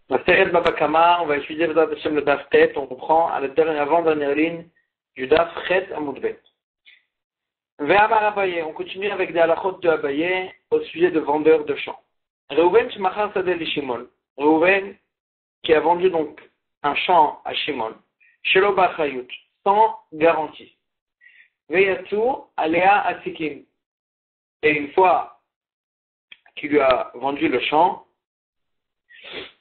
La Seret Baba Kama, on va étudier le Daf Tet, on comprend à la avant-dernière ligne du Daf Chet Amoudbet. Ve'amar Abaye, on continue avec des halachot de Abaye au sujet de vendeurs de champs. Reuven Shemachar Sadeh li Shimon. Reuven qui a vendu donc un champ à Shimon. Shelo Bachayut, sans garantie. Ve'yatsu Alea Asikim. Et une fois qu'il lui a vendu le champ,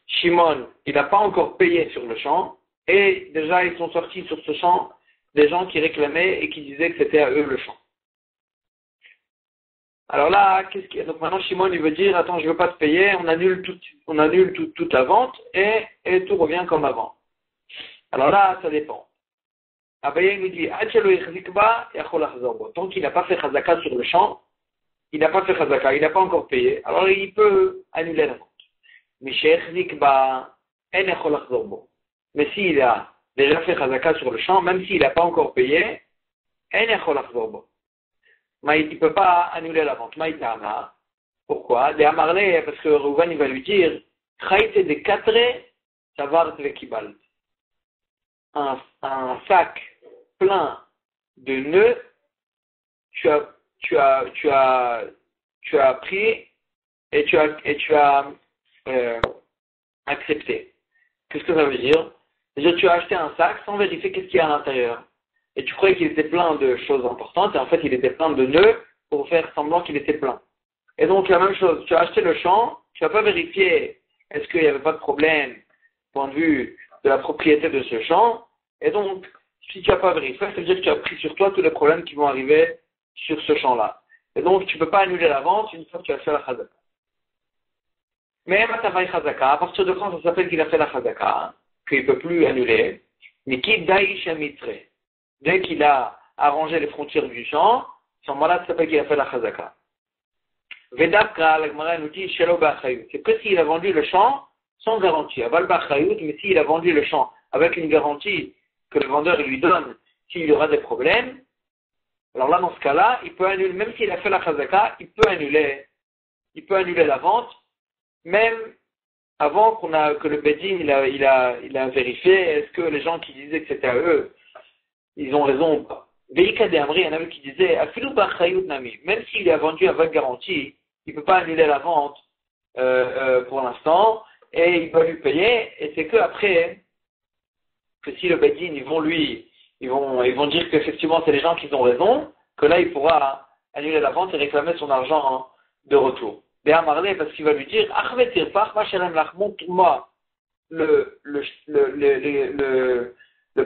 Shimon, il n'a pas encore payé sur le champ, et déjà ils sont sortis sur ce champ des gens qui réclamaient et qui disaient que c'était à eux le champ. Alors là, donc maintenant Shimon il veut dire, attends, je veux pas te payer, on annule toute la vente et tout revient comme avant. Alors là, ça dépend. Abaye nous dit, tant qu'il n'a pas fait chazaka sur le champ, il n'a pas fait chazaka, il n'a pas encore payé, alors il peut annuler la vente. Mais s'il a déjà fait chazaka sur le champ, même s'il n'a pas encore payé, il ne peut pas annuler la vente. Pourquoi? Parce que Reuven il va lui dire un sac plein de nœuds, tu as pris et tu as accepté. Qu'est-ce que ça veut dire? Déjà, tu as acheté un sac sans vérifier qu'est-ce qu'il y a à l'intérieur. Et tu croyais qu'il était plein de choses importantes, et en fait, il était plein de nœuds pour faire semblant qu'il était plein. Et donc, la même chose, tu as acheté le champ, tu n'as pas vérifié est-ce qu'il n'y avait pas de problème, point de vue de la propriété de ce champ, et donc, si tu n'as pas vérifié, ça veut dire que tu as pris sur toi tous les problèmes qui vont arriver sur ce champ-là. Et donc, tu ne peux pas annuler la vente une fois que tu as fait la chazaka. Mais à partir de quand ça s'appelle qu'il a fait la chazaka, qu'il ne peut plus annuler, mais qui daïshamitre, dès qu'il a arrangé les frontières du champ, à ce moment-là, ça s'appelle qu'il a fait la chazaka. Vedavka, la Gemara nous dit, shelo ba'achayut. C'est que s'il a vendu le champ sans garantie, aval ba'achayut, mais s'il a vendu le champ avec une garantie que le vendeur lui donne s'il y aura des problèmes, alors là, dans ce cas-là, il peut annuler, même s'il a fait la chazaka, il peut annuler la vente, même avant que le Bedin il a vérifié est-ce que les gens qui disaient que c'était à eux, ils ont raison ou pas. Veika de Amri, il y en avait qui disaient Afilu b'achayut nami, même s'il a vendu avec garantie, il ne peut pas annuler la vente pour l'instant, et il va lui payer, et c'est que après que si le Bedin ils vont dire qu'effectivement c'est les gens qui ont raison, que là il pourra annuler la vente et réclamer son argent de retour. Béamarlé, parce qu'il va lui dire, montre-moi le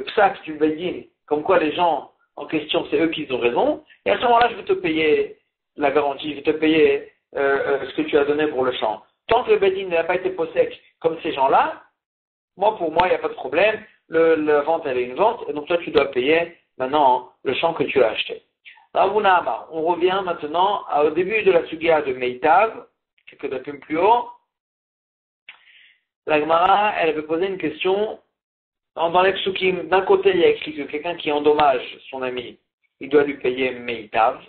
psaque du Bedin, comme quoi les gens en question, c'est eux qui ont raison, et à ce moment-là, je vais te payer la garantie, je vais te payer ce que tu as donné pour le champ. Tant que le Bedin n'a pas été possèque comme ces gens-là, pour moi, il n'y a pas de problème, la vente, elle est une vente, et donc toi, tu dois payer maintenant le champ que tu as acheté. Ravuna Amar. On revient maintenant au début de la sugya de Meitav, quelques dates plus haut. La Gemara, elle avait posé une question. Dans les psukim, d'un côté, il y a écrit que quelqu'un qui endommage son ami, il doit lui payer Meitav,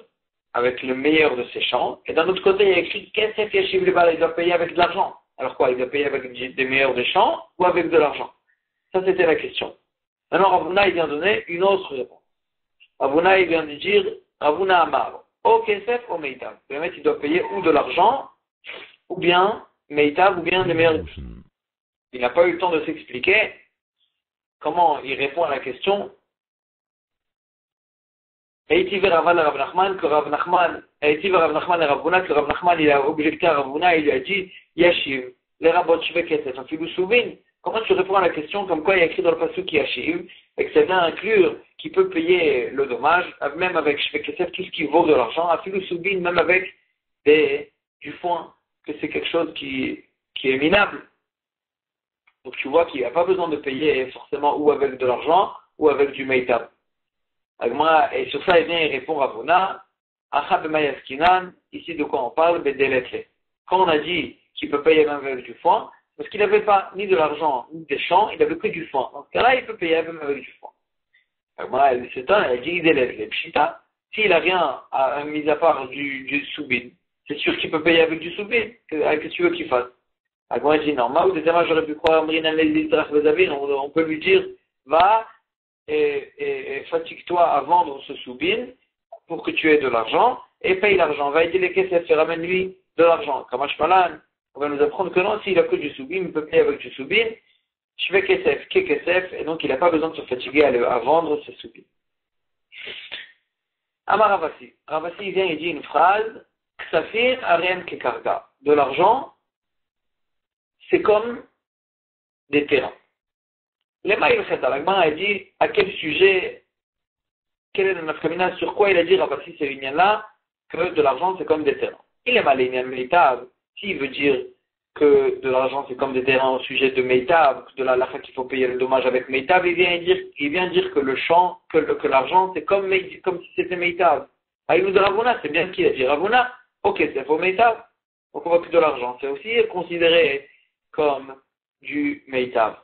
avec le meilleur de ses champs. Et d'un autre côté, il y a écrit Kesef Yashiv Lebal, il doit payer avec de l'argent. Alors quoi, il doit payer avec des meilleurs des champs ou avec de l'argent? Ça, c'était la question. Maintenant, Ravuna, il vient donner une autre réponse. Ravuna, il vient de dire Ravuna Amar, au Kesef, au Meitav. Le mec, il doit payer ou de l'argent, ou bien Meitav, ou bien les meilleurs. Il n'a pas eu le temps de s'expliquer comment il répond à la question. Eiti veraval Rav Nachman, que Rav Nachman, Eiti verav Nachman et Ravuna, que Rav Nachman, il a objecté à Ravuna, il lui a dit Yashiv, les rabot shve kesef, un filou souvin. Comment tu réponds à la question comme quoi il y a écrit dans le pasuk Yashiv, et que ça vient inclure qui peut payer le dommage, même avec shve kesef, tout ce qui vaut de l'argent, un filou souvin, même avec du foin, que c'est quelque chose qui est minable. Donc tu vois qu'il n'a pas besoin de payer forcément ou avec de l'argent ou avec du meitav. Et sur ça, il vient et répond Ravuna, Acha b'mayaskinan, ici de quoi on parle, bedeletle. Quand on a dit qu'il peut payer même avec du foin, parce qu'il n'avait pas ni de l'argent ni des champs, il n'avait que du foin. Dans ce cas-là, il peut payer même avec du foin. Elle dit bedeletle, pshita, s'il n'a rien mis à part du soubin, c'est sûr qu'il peut payer avec du soubin. Qu'est-ce que tu veux qu'il fasse? Agmara dit non. Moi, j'aurais pu croire on peut lui dire, va et fatigue-toi à vendre ce soubin pour que tu aies de l'argent et paye l'argent. Va aider les kesef et ramène-lui de l'argent. Kamash Malan, on va nous apprendre que non, s'il a que du soubin, il peut payer avec du soubin. Je fais kesef, et donc il n'a pas besoin de se fatiguer à vendre ce soubin. Amar Ravasi. Ravasi vient et dit une phrase, Ksafir arem kekarga. De l'argent, c'est comme des terrains. Les maïl kheta, l'agman a dit à quel sujet, quel est le nafkamina, sur quoi il a dit Ravasi c'est une là que de l'argent c'est comme des terrains. Il est mal méitav, s'il veut dire que de l'argent c'est comme des terrains au sujet de méitav, de la lacha qu'il faut payer le dommage avec méitav, il vient dire que le champ, que l'argent c'est comme si c'était méitav. Ah, il nous dit Ravuna, c'est bien ce qu'il a dit. Ravuna, ok, c'est faux méitav, donc on va plus de l'argent. C'est aussi considéré comme du méitav.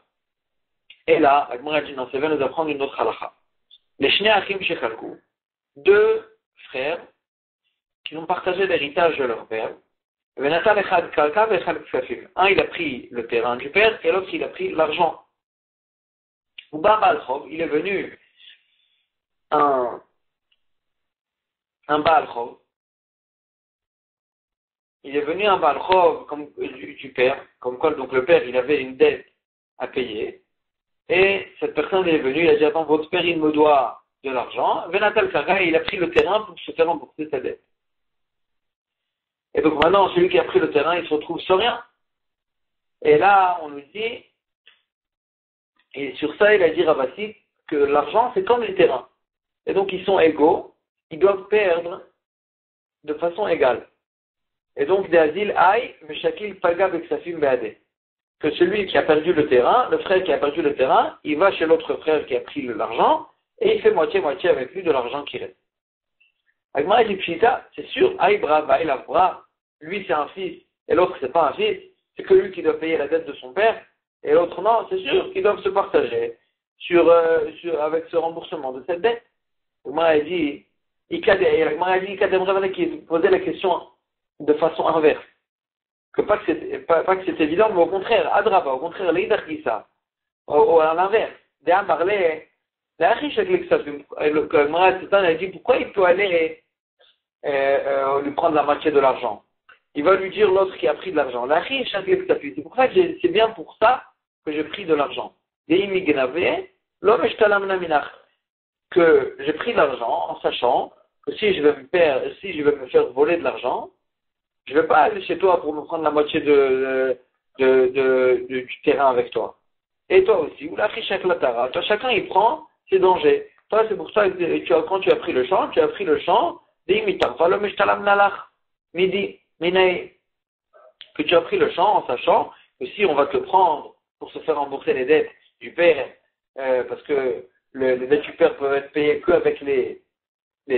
Et là, Agmara dit non, ça va nous apprendre une autre halakha. Les Shnei Achim Shechalku, deux frères qui ont partagé l'héritage de leur père. Un, il a pris le terrain du père et l'autre, il a pris l'argent. Il est venu un Baal Chov. Il est venu un Baal Chov du père, comme quoi donc le père il avait une dette à payer. Et cette personne est venue, il a dit attends, votre père il me doit de l'argent. Venatal Kara, il a pris le terrain pour se faire rembourser sa dette. Et donc maintenant, celui qui a pris le terrain, il se retrouve sans rien. Et là, on nous dit, et sur ça, il a dit Ravasi que l'argent, c'est comme les terrains. Et donc, ils sont égaux, ils doivent perdre de façon égale. Et donc, Deazil Aï, Meshakil Paga Beksafim Beade. Que celui qui a perdu le terrain, le frère qui a perdu le terrain, il va chez l'autre frère qui a pris l'argent, et il fait moitié-moitié avec lui de l'argent qui reste. Agmara dit Pshita, c'est sûr, Aïbra, Baïlavra, lui c'est un fils, et l'autre c'est pas un fils, c'est que lui qui doit payer la dette de son père, et l'autre non, c'est sûr qu'ils doivent se partager avec ce remboursement de cette dette. Agmara dit, Agmara dit, qui posait la question de façon inverse. Pas que c'est évident, mais au contraire, Adraba, au contraire, l'Idachisa, à l'inverse, Déa parlait, le Satan a dit pourquoi il peut aller lui prendre la moitié de l'argent. Il va lui dire l'autre qui a pris de l'argent. C'est pour ça que c'est bien pour ça que j'ai pris de l'argent. Que j'ai pris de l'argent en sachant que si je vais me faire voler de l'argent, je ne vais pas aller chez toi pour me prendre la moitié du terrain avec toi. Et toi aussi, ou la latara. Toi, chacun il prend ses dangers. Toi, c'est pour ça que quand tu as pris le champ, que tu as pris le champ en sachant que si on va te le prendre pour se faire rembourser les dettes du père, parce que les dettes du père peuvent être payées qu'avec les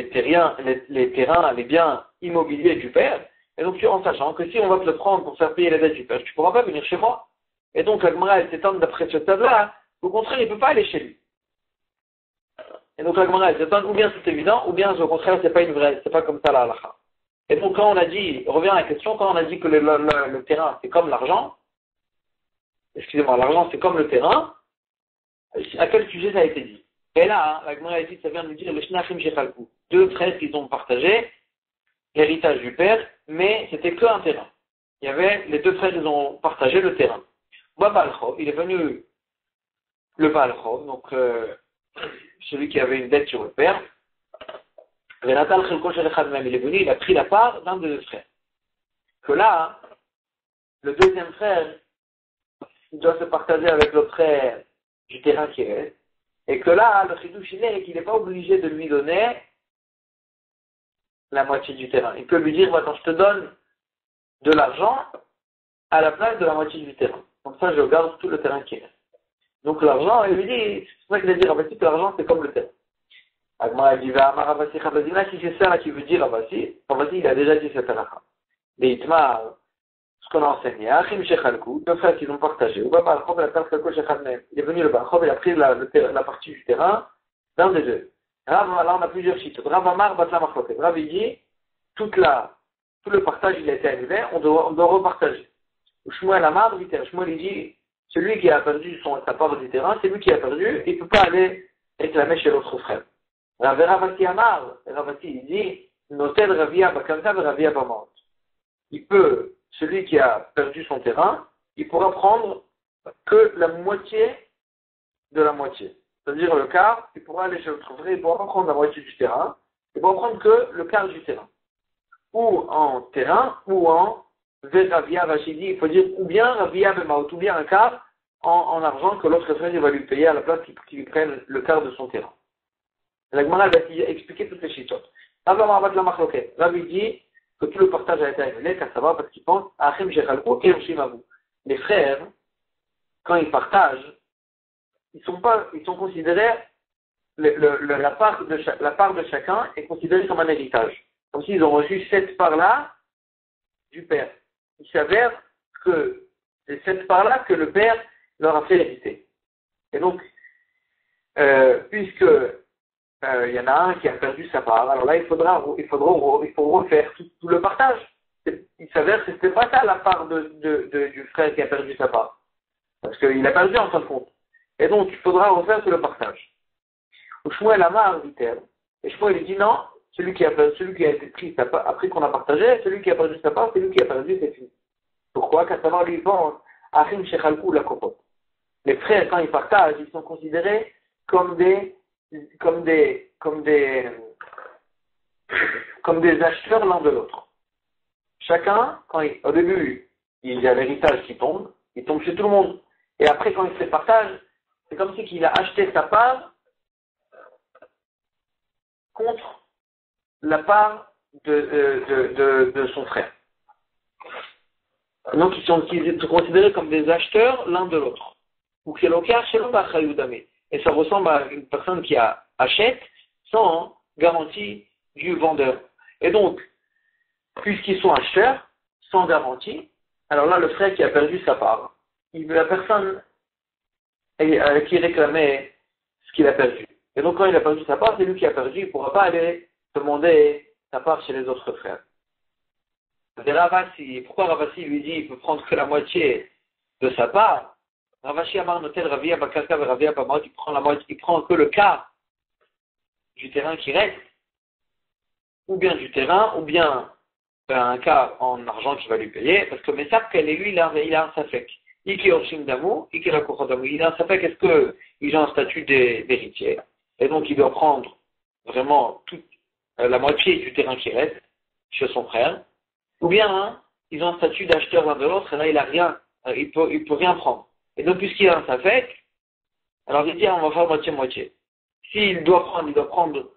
terrains, les biens immobiliers du père, et donc en sachant que si on va te le prendre pour faire payer les dettes du père, tu ne pourras pas venir chez moi. Et donc l'Agmara, elle s'étend d'après ce stade-là, au contraire, il ne peut pas aller chez lui. Et donc l'Agmara, elle s'étend, ou bien c'est évident, ou bien au contraire, c'est pas comme ça la halakha. Et donc quand on a dit, revient à la question, quand on a dit que le terrain c'est comme l'argent, l'argent c'est comme le terrain, à quel sujet ça a été dit? Et là, l'Agmara a dit, ça vient de nous dire, le Shnachim Shechalku, deux frères qui ont partagé l'héritage du père, mais c'était qu'un terrain. Il y avait, les deux frères, ils ont partagé le terrain. Baal-Chov, il est venu le Baal-Chov, donc celui qui avait une dette sur le père. Il est venu, il a pris la part d'un des deux frères. Que là, le deuxième frère, il doit se partager avec l'autre frère du terrain qui reste. Et que là, le chidouche, il est qu'il n'est pas obligé de lui donner la moitié du terrain. Il peut lui dire, attends, je te donne de l'argent à la place de la moitié du terrain. Comme ça, je garde tout le terrain qui reste. Donc l'argent, il lui dit, c'est pour ça qu'il a dit, Ravasi, que l'argent, c'est comme le terrain. Agmara dit, Ravasi, Chabazina, si c'est ça là qui veut dire Ravasi, il a déjà dit cette halakha. Les Itmar, ce qu'on a enseigné, Achim Shechalku, deux frères qui l'ont partagé, ou Baal-Chov, la Tal Chalko Shechalnem. Il est venu le Baal-Chov, il a pris la partie du terrain d'un des deux. Rav, là on a plusieurs chites. Rav Amar, Batla Machloket. Rav, il dit, tout le partage, il a été annulé, on doit repartager. Shmuel Amar, Shmuel il dit, celui qui a perdu sa part du terrain, c'est lui qui a perdu, il ne peut pas aller réclamer chez l'autre frère. Ravasi Amar, Ravasi il dit, Notel Ravia Bakarka Ravia Bamant. Il peut, celui qui a perdu son terrain, il pourra prendre que la moitié de la moitié. C'est-à-dire le quart, il pourra aller chez l'autre frère, il pourra pas prendre la moitié du terrain, il pourra prendre que le quart du terrain. Ou en terrain, ou en Ravia Rachidi, il faut dire ou bien Ravia Bemaot, ou bien un quart en argent que l'autre frère il va lui payer à la place qu'il lui prenne le quart de son terrain. La Gemara va expliquer toutes les chitotes. Rabbi dit que tout le partage a été annulé, car ça va parce qu'ils pensent Achim Shechalku et Yoshimavu. Les frères, quand ils partagent, ils sont considérés, la part de chacun est considérée comme un héritage. Comme s'ils ont reçu cette part-là du père. Il s'avère que c'est cette part-là que le père leur a fait hériter. Et donc, puisque il y en a un qui a perdu sa part, alors là il faut refaire tout le partage. Il s'avère que c'était pas ça la part du frère qui a perdu sa part. Parce qu'il a perdu en fin de compte. Et donc il faudra refaire tout le partage. Shmuel Amar dit-elle, et Shmuel dit non, celui qui a été pris sa part, après qu'on a partagé, celui qui a perdu sa part, c'est lui qui a perdu ses filles. Pourquoi? Car savoir lui pense Achim Shechalku la Kopot. Les frères, quand ils partagent, ils sont considérés comme des acheteurs l'un de l'autre. Chacun, au début, il y a l'héritage qui tombe, il tombe chez tout le monde. Et après, quand il se partage, c'est comme si il a acheté sa part contre la part de son frère. Donc, ils sont considérés comme des acheteurs l'un de l'autre. Ou et ça ressemble à une personne qui achète sans garantie du vendeur. Et donc, puisqu'ils sont acheteurs, sans garantie, alors là, le frère qui a perdu sa part, la personne qui réclamait ce qu'il a perdu. Et donc, quand il a perdu sa part, c'est lui qui a perdu, il ne pourra pas aller demander sa part chez les autres frères. Pourquoi Ravasi lui dit qu'il peut prendre que la moitié de sa part? Ravashi Amar Notel Ravia Bakarka Ravia Bamot, il prend la moitié, il prend que le quart du terrain qui reste, ou bien du terrain, ou bien un quart en argent qu'il va lui payer, parce que Messap, qu'elle est lui, il a un safek. Iki Orshim Damu, Iki Rakocha Damu. Il a un safek, est-ce qu'il a un statut d'héritier? Et donc il doit prendre vraiment toute la moitié du terrain qui reste chez son frère, ou bien ils ont un statut d'acheteur l'un de l'autre, et là il a rien, il peut rien prendre. Et donc, puisqu'il a un safek, alors il dit, on va faire moitié-moitié. S'il doit prendre, il doit prendre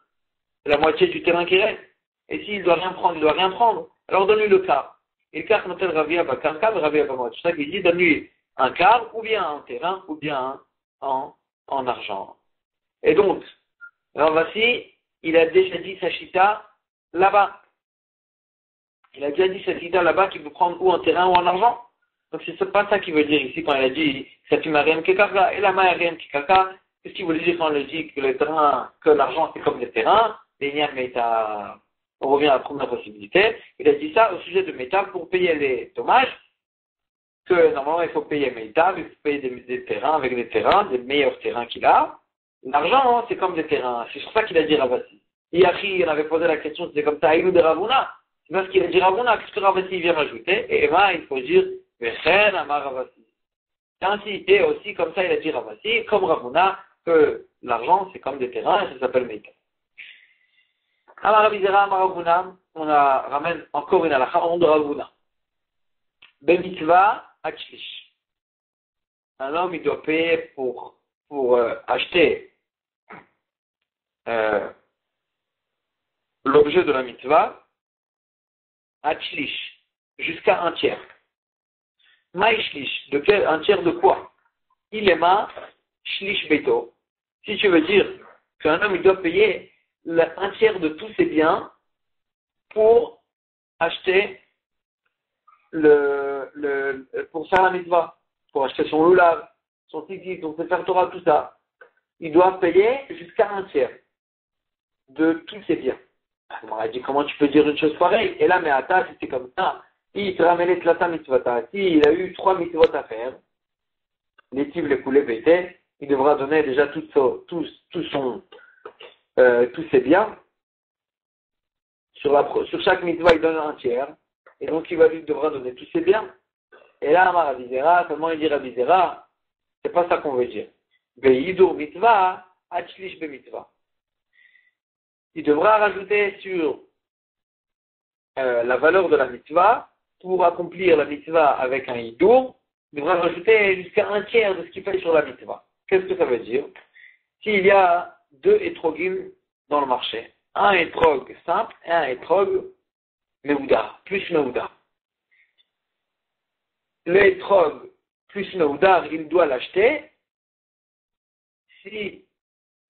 la moitié du terrain qui reste. Et s'il doit rien prendre, il doit rien prendre. Alors donne-lui le quart. Et le quart n'appelle Ravia Bakarka, Ravia Bamot. C'est ça qu'il dit, donne-lui un quart, ou bien en terrain, ou bien en argent. Et donc, Ravasi, il a déjà dit sa chita là-bas. Il a déjà dit sa chita là-bas qu'il peut prendre ou en terrain ou en argent. Donc c'est pas ça qu'il veut dire ici quand il a dit Satimariam Kekaka et la Mariam Kekaka. Qu'est-ce qu'il voulait dire quand il dit que le terrain, que l'argent c'est comme le terrain, on revient à la première possibilité. Il a dit ça au sujet de métal pour payer les dommages, que normalement il faut payer métal, il faut payer des terrains avec des terrains, des meilleurs terrains qu'il a. L'argent, c'est comme des terrains. C'est sur ça qu'il a dit Ravasi. Yachi, on avait posé la question, c'était comme ça, Aïlou de Ravuna. C'est parce qu'il a dit Ravuna, qu'est-ce que Ravasi vient rajouter? Et là, il faut dire Vechen Amar Ravasi. Ainsi, et aussi, comme ça, il a dit Ravasi, comme Ravuna, que l'argent, c'est comme des terrains, et ça s'appelle métal. Amar Ravizera, Amar Ravuna, on ramène encore une halakha, on de Ravuna. Bemitzvah, Achlish. Un homme, il doit payer pour acheter l'objet de la mitzvah, Achlish, jusqu'à un tiers. Maïshlish, un tiers de quoi? Ilema, shlish beto. Si tu veux dire qu'un homme il doit payer un tiers de tous ses biens pour acheter pour faire la mitzvah, pour acheter son lulav, son tzitzit, son sefer Torah, tout ça, il doit payer jusqu'à un tiers de tous ses biens. On m'a dit comment tu peux dire une chose pareille? Et là, mais attends, c'était comme ça. Il a eu 3 mitzvot à faire, les tiv, les poulets, pétés, il devra donner déjà tous ses biens. Sur chaque mitzvah, il donne un tiers, et donc il devra donner tous ses biens. Et là, Amar Rabizera, comment il dit Rabizera? C'est pas ça qu'on veut dire. Ve'idur mitzvah, achlish be mitzvah. Il devra rajouter sur la valeur de la mitzvah, pour accomplir la mitzvah avec un hidour, il devra rajouter jusqu'à un tiers de ce qu'il fait sur la mitzvah. Qu'est-ce que ça veut dire? S'il y a 2 étrogim dans le marché, un étrog simple et un étrog meoudar, plus meoudar. Le étrog plus meoudar, il doit l'acheter si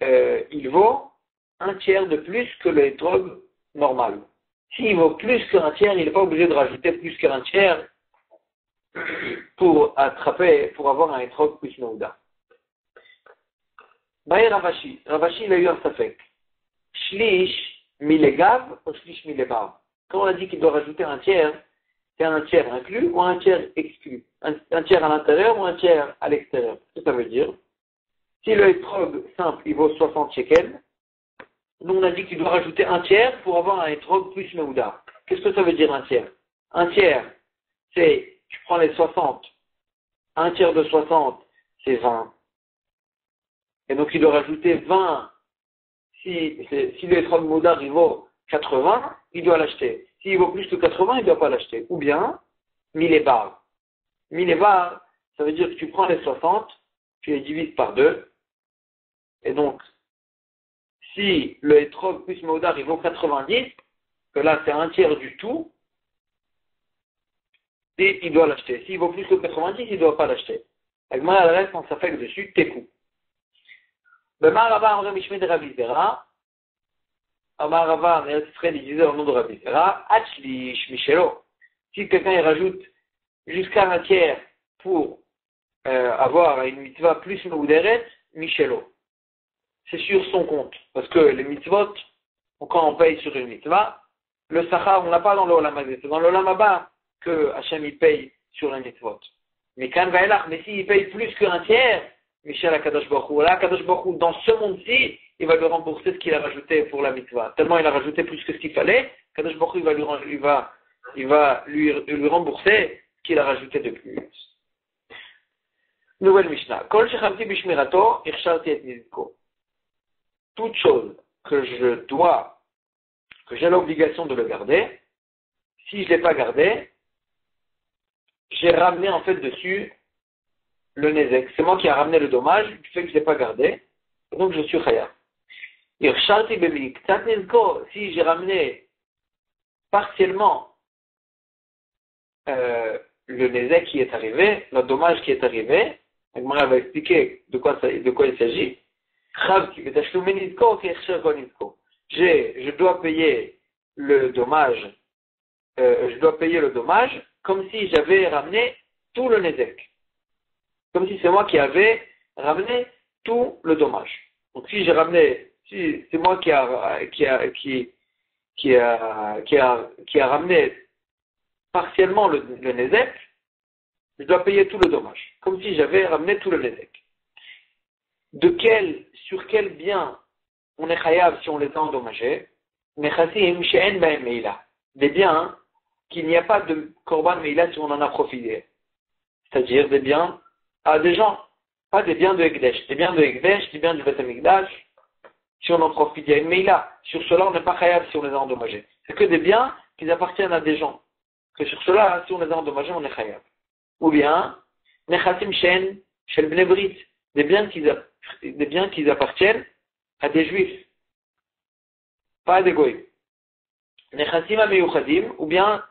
il vaut un tiers de plus que le étrog normal. S'il vaut plus qu'un tiers, il n'est pas obligé de rajouter plus qu'un tiers pour avoir un étrog plus meoudar. Baï Ravashi, il a eu un safek. Shlish milegav ou shlish milebar. Quand on a dit qu'il doit rajouter un tiers, c'est un tiers inclus ou un tiers exclu? Un tiers à l'intérieur ou un tiers à l'extérieur? Qu'est-ce que ça veut dire? Si le étrog simple, il vaut 60 shekels, nous on a dit qu'il doit rajouter un tiers pour avoir un étrog plus meoudar. Qu'est-ce que ça veut dire un tiers? Un tiers, c'est, tu prends les 60, un tiers de 60, c'est 20. Et donc il doit rajouter 20. Si l'étrog meoudar il vaut 80, il doit l'acheter. S'il vaut plus que 80, il ne doit pas l'acheter. Ou bien, 1000 bars. 1000 bars, ça veut dire que tu prends les 60, tu les divises par 2. Et donc, si le étrog plus meoudar il vaut 90, que là c'est un tiers du tout, et il doit l'acheter. S'il vaut plus que 90, il ne doit pas l'acheter. Avec moi, elle reste en s'affecte dessus, tes coups. Amar Rava Amre Mishmei de Rabbi Zera. Amar Rava, il disait au nom de Rabbi Zera, Achlish Michelo. Si quelqu'un il rajoute jusqu'à un tiers pour avoir une mitzvah plus meouderet, Michelo. C'est sur son compte. Parce que les mitzvot, quand on paye sur une mitzvah, le sachar, on l'a pas dans le Olam Hazé. C'est dans le Olam Haba que Hachem il paye sur les mitzvot. Mais quand mais s'il paye plus qu'un tiers, Michel Akadosh Baruch Hu, là, Akadosh Baruch Hu, dans ce monde-ci, il va lui rembourser ce qu'il a rajouté pour la mitzvah. Tellement il a rajouté plus que ce qu'il fallait, Akadosh Baruch Hu, il va lui rembourser ce qu'il a rajouté de plus. Nouvelle Mishnah. Kol shechamti bishmirato, irshalti et nizko. Toute chose que j'ai l'obligation de le garder, si je ne l'ai pas gardé, j'ai ramené en fait dessus le nezek. C'est moi qui ai ramené le dommage du fait que je ne l'ai pas gardé, donc je suis chayav. Irshalti b'miktat nizko, si j'ai ramené partiellement le nezek qui est arrivé, le dommage qui est arrivé, Agmara va expliquer de quoi il s'agit. Je dois payer le dommage. Comme si j'avais ramené tout le nezek. Comme si c'est moi qui avais ramené tout le dommage. Donc si c'est moi qui a ramené partiellement le nezek, je dois payer tout le dommage. Comme si j'avais ramené tout le nezek. Sur quel bien on est chayav si on les a endommagés? Des biens qu'il n'y a pas de korban meila si on en a profité. C'est-à-dire des biens à des gens, pas des biens de Ekdesh. Des biens de Ekdesh, des biens du Beth Amikdash, si on en profite, il y a une meila. Sur cela, on n'est pas chayav si on les a endommagés. C'est que des biens qui appartiennent à des gens. Que sur cela, si on les a endommagés, on est chayav. Ou bien, Nechasim Shen, Shel Bnei Brit, des biens qui appartiennent à des juifs, pas à des goïs. Nechasim Ameyuchadim, ou bien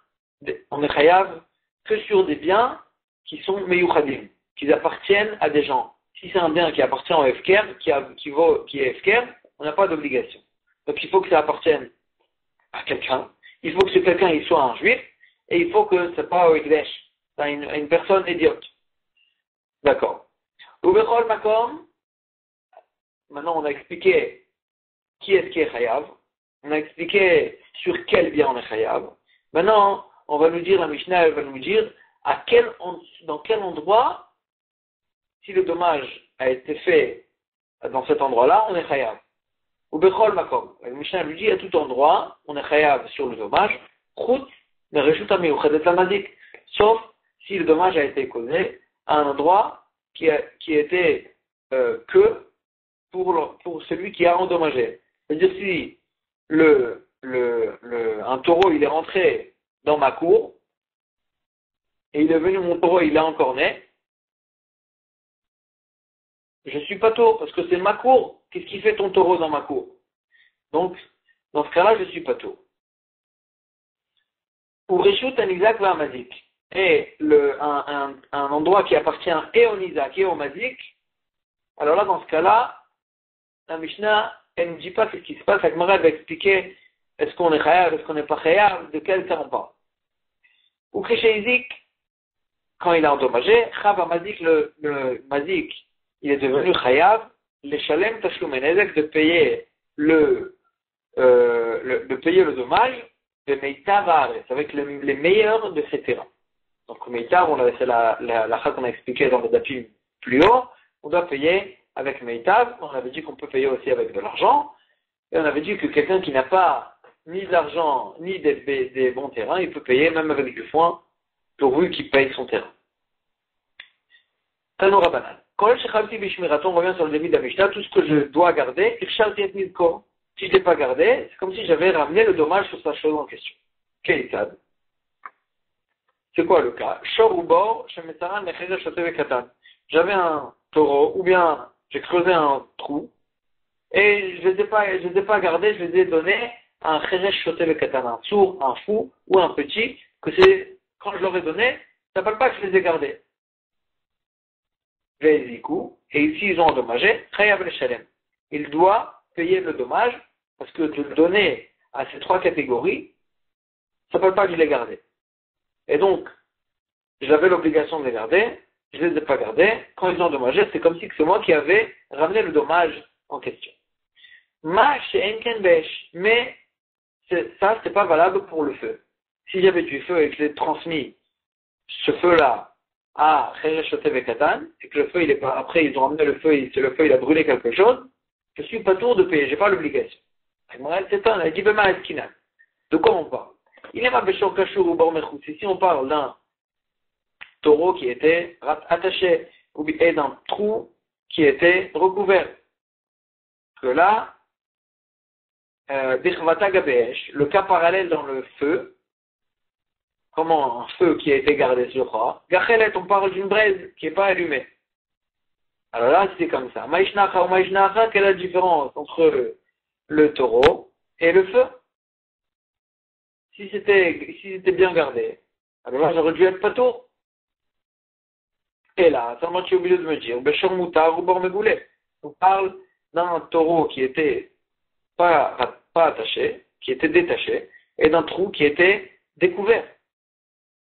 on est chayav que sur des biens qui sont Meyuchadim, qui appartiennent à des gens. Si c'est un bien qui appartient au Efker, qui est Efker, on n'a pas d'obligation. Donc il faut que ça appartienne à quelqu'un, il faut que ce quelqu'un il soit un juif, et il faut que ce n'est pas au Ekdesh, à une personne idiote. D'accord. Ubechol Makom, maintenant on a expliqué qui est-ce qui est chayav, on a expliqué sur quel bien on est chayav. Maintenant, on va nous dire, la Mishnah elle va nous dire dans quel endroit, si le dommage a été fait dans cet endroit-là, on est chayav. Ou bechol makom. La Mishnah lui dit à tout endroit, on est chayav sur le dommage, chut mereshut amiyuchedet lamazik. Sauf si le dommage a été causé à un endroit qui était que pour celui qui a endommagé. C'est-à-dire si un taureau il est rentré dans ma cour et il est venu mon taureau, il est encore né, je suis pas taureau parce que c'est ma cour. Qu'est-ce qui fait ton taureau dans ma cour? Donc, dans ce cas-là, je suis pas taureau. Ou reshut anizak va mazik. Et un endroit qui appartient et au nizak et au mazik, alors là, dans ce cas-là, la Mishnah, elle ne dit pas ce qui se passe. La Gemara va expliquer est-ce qu'on est chayav, est-ce qu'on n'est pas chayav, de quel cas on parle. Ou Krishéizik, quand il a endommagé, Chav Mazik, le Mazik, il est devenu chayav, les Shalem Tashlum Enezek, de payer le dommage, de Meitav Haaretz, avec les meilleurs de ces terrains. Donc Meitav, c'est la qu'on a expliqué dans le dapim plus haut, on doit payer avec Meitav, on avait dit qu'on peut payer aussi avec de l'argent, et on avait dit que quelqu'un qui n'a pas ni d'argent, ni des bons terrains, il peut payer même avec du foin, pourvu qu'il paye son terrain. Tanoura banal. Quand on revient sur le début de la Mishnah, tout ce que je dois garder, si je ne l'ai pas gardé, c'est comme si j'avais ramené le dommage sur sa chose en question. Keitad. C'est quoi le cas? Shor ou bor, j'avais un taureau, ou bien j'ai creusé un trou, et je ne les ai pas gardés, je les ai donnés à un cheresh shotev katan, un sourd, un fou, ou un petit, que c'est, quand je leur ai donné, ça ne s'appelle pas que je les ai gardés. Et ici ils ont endommagé, chayav le shalem. Il doit payer le dommage, parce que de le donner à ces trois catégories, ça ne s'appelle pas que je les gardé. Et donc, j'avais l'obligation de les garder, je ne les ai pas gardés. Quand ils ont endommagé, c'est comme si c'est moi qui avais ramené le dommage en question. Mais ça, c'est pas valable pour le feu. Si j'avais du feu et que je l'ai transmis, ce feu-là, à Cheresh Shotev et Katan, et que le feu, après, ils ont ramené le feu, le feu, il a brûlé quelque chose, je suis pas tour de payer, j'ai pas l'obligation. De quoi on parle? Il est ma béchor kashur ou bormechut. Ici, on parle d'un taureau qui était attaché, et d'un trou qui était recouvert. Que là, le cas parallèle dans le feu, comment un feu qui a été gardé sur roi, Gachelet, on parle d'une braise qui n'est pas allumée. Alors là, c'est comme ça. Maïshnacha ou Maïshnacha, quelle est la différence entre le taureau et le feu? Si c'était bien gardé, alors là, j'aurais dû être patour. Et là, seulement tu es obligé de me dire, Beshor Moutar ou Bormegoulé. On parle d'un taureau qui était pas attaché, qui était détaché, et d'un trou qui était découvert.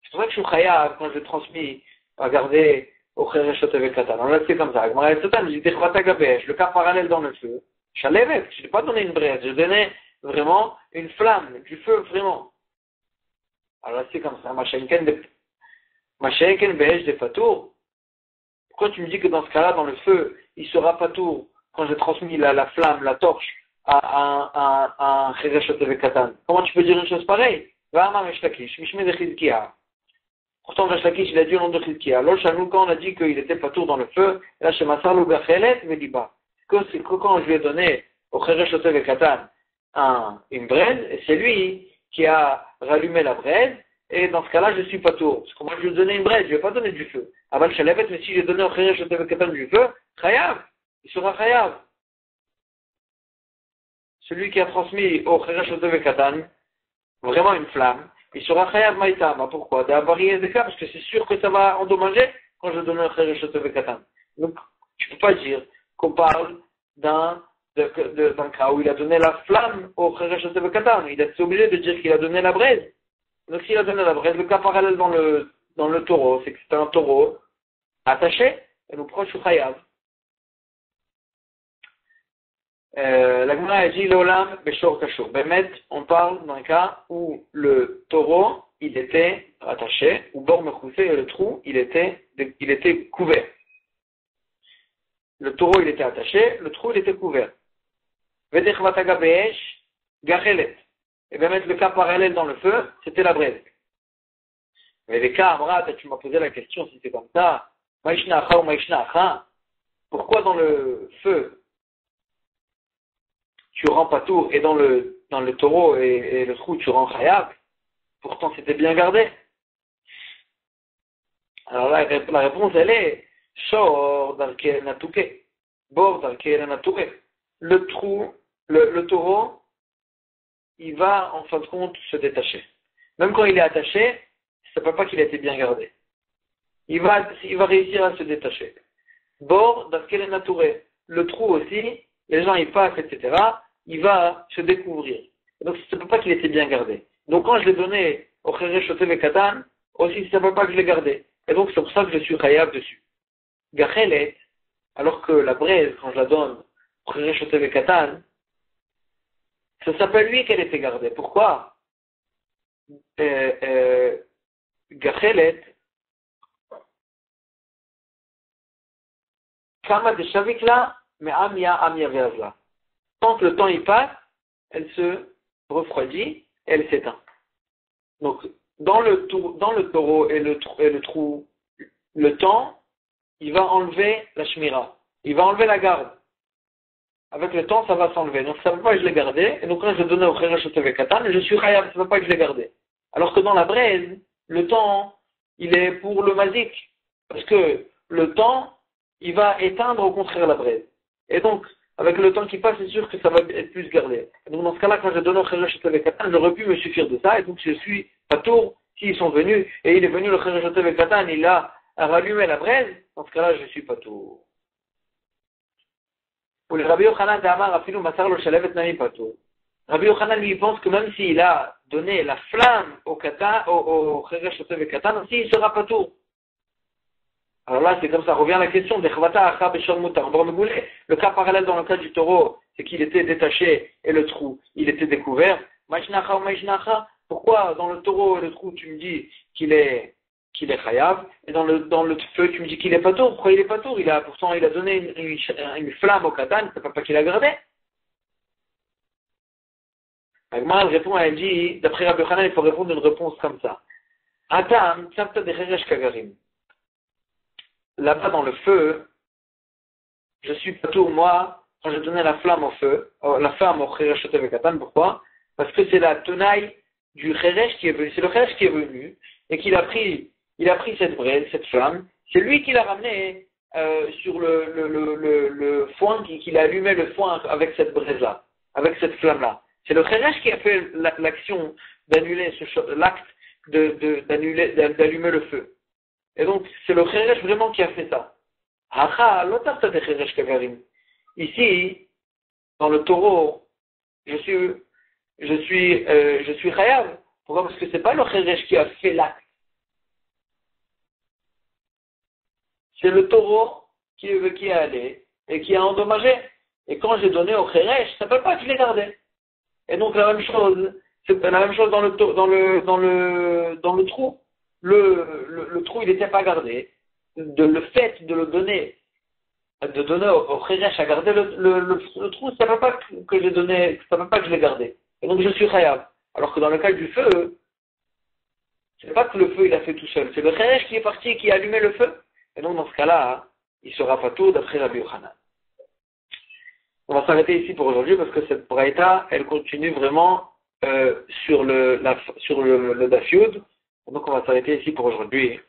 C'est pour ça que je suis chayav quand je transmis à garder au Cheresh Shotev et Katan. On l'a fait comme ça. Le cas parallèle dans le feu. Je n'ai pas donné une braise, je donnais vraiment une flamme, du feu vraiment. Alors c'est comme ça. Machenken be'esh de Fatour. Pourquoi tu me dis que dans ce cas-là, dans le feu, il sera Fatour quand j'ai transmis la flamme, la torche à un Cheresh Shotev et Katan? Comment tu peux dire une chose pareille? Pourtant, Resh Lakish, il a dit au nom de Chizkiya. Alors, Shanou, quand on a dit qu'il était pas tour dans le feu, là, chez Massar Lougachelet, me dit pas. Que quand je lui ai donné au Cheresh Shotev et Katan une braise, et c'est lui qui a rallumé la braise, et dans ce cas-là, je suis pas tour. Parce que moi, je lui ai donné une braise, je lui ai pas donné du feu. Aval Shalevet, mais si j'ai donné au Cheresh Shotev et Katan du feu, Chayav, il sera Chayav. Celui qui a transmis au Cheresh Shotev et Katan vraiment une flamme, il sera chayav maïtama. Pourquoi? Parce que c'est sûr que ça va endommager quand je donne un Cheresh Shotev et Katan. Donc, tu ne peux pas dire qu'on parle d'un cas où il a donné la flamme au Cheresh Shotev et Katan. Il est obligé de dire qu'il a donné la braise. Donc, s'il a donné la braise, le cas parallèle dans le taureau, c'est que c'est un taureau attaché, et nous proche au chayav. La Gemara a dit l'olam beshor kashur. Bemet, on parle d'un cas où le taureau il était attaché, ou bord mechoussé, et le trou, il était couvert. Le taureau, il était attaché, le trou, il était couvert. Vedechvataga be'esh, gachelet. Et bien mettre le cas parallèle dans le feu, c'était la braise. Mais les cas, Amrat, tu m'as posé la question si c'est comme ça. Maïshnacha ou Maïshnacha. Pourquoi dans le feu, tu rends patour, et dans le taureau et le trou, tu rends chayav? Pourtant, c'était bien gardé. Alors là, la réponse, elle est Shor d'Arkel Natouké. Bord d'Arkel Natouké. Le trou, le taureau, il va en fin de compte se détacher. Même quand il est attaché, ça ne peut pas qu'il ait été bien gardé. Il va réussir à se détacher. Bord d'Arkel Natouké. Le trou aussi, les gens y passent, etc. Il va se découvrir. Donc ça ne peut pas qu'il ait été bien gardé. Donc quand je l'ai donné au Kheresh Shotev et Katan, aussi ça ne peut pas que je l'ai gardé. Et donc c'est pour ça que je suis chayav dessus. Gachelet, alors que la braise, quand je la donne au Kheresh Shotev et Katan, ça s'appelle lui qu'elle était gardée. Pourquoi Gachelet, Kama de Shavikla, mais Amia Veazla. Tant que le temps y passe, elle se refroidit, elle s'éteint. Donc, dans le taureau et le trou, le temps, il va enlever la shmira. Il va enlever la garde. Avec le temps, ça va s'enlever. Donc, ça ne veut pas que je l'ai gardé. Et donc, quand je donnais au Kheresh Shotev et Katan, je suis chayav, ça ne veut pas que je l'ai gardé. Alors que dans la braise, le temps, il est pour le mazik. Parce que le temps, il va éteindre au contraire la braise. Et donc, avec le temps qui passe, c'est sûr que ça va être plus gardé. Et donc, dans ce cas-là, quand je donne au Kheresh Shotev et Katan, j'aurais pu me suffire de ça. Et donc, je suis patour. S'ils sont venus, et il est venu le Kheresh Shotev et Katan, il a rallumé la braise, dans ce cas-là, je suis patour. Pour le Rabbi Yochanan d'Amar, Afilu Masar lo Shalevet Nami patour. Rabbi Yochanan lui pense que même s'il a donné la flamme au Kheresh Shotev et Katan, aussi il sera patour. Alors là, c'est comme ça, revient à la question de Chvata Acha Beshor Mutar. Le cas parallèle dans le cas du taureau, c'est qu'il était détaché et le trou, il était découvert. Maïshnacha ou Maïshnacha, pourquoi dans le taureau et le trou, tu me dis qu'il est chayav, et dans le feu, tu me dis qu'il est patour? Pourquoi il est patour? Pourtant, il a donné une flamme au katan, c'est pas qu'il a gardé. Agmar répond, elle dit, d'après Rabbi Yochanan, il faut répondre une réponse comme ça. Atam, tzavta de Kheresh Kagarim. Là-bas dans le feu, je suis patour, moi, quand j'ai donné la flamme au feu, la flamme au Kheresh Shotev et Katan. Pourquoi? Parce que c'est la tenaille du Kheresh qui est venu, c'est le Kheresh qui est venu, et il a pris cette braise, cette flamme, c'est lui qui l'a ramené sur le foin, qu'il a allumé le foin avec cette braise-là, avec cette flamme-là. C'est le Kheresh qui a fait l'action d'annuler l'acte d'allumer le feu. Et donc, c'est le Kheresh vraiment qui a fait ça. Ici, dans le taureau, je suis chayav. Pourquoi? Parce que c'est pas le Kheresh qui a fait l'acte. C'est le taureau qui est allé et qui a endommagé. Et quand j'ai donné au Kheresh, ça ne peut pas que je l'ai gardé. Et donc la même chose, c'est la même chose dans le trou. Le trou, il n'était pas gardé. Le fait de donner au Kheresh à garder le trou, ça ne peut pas que j'ai donné, ça ne peut pas que je l'ai gardé. Et donc je suis chayav. Alors que dans le cas du feu, c'est pas que le feu il a fait tout seul, c'est le Kheresh qui est parti et qui a allumé le feu. Et donc dans ce cas-là, il sera patour d'après Rabbi Yochanan. On va s'arrêter ici pour aujourd'hui parce que cette braïta, elle continue vraiment sur le Daf Yud. Donc on va s'arrêter ici pour aujourd'hui.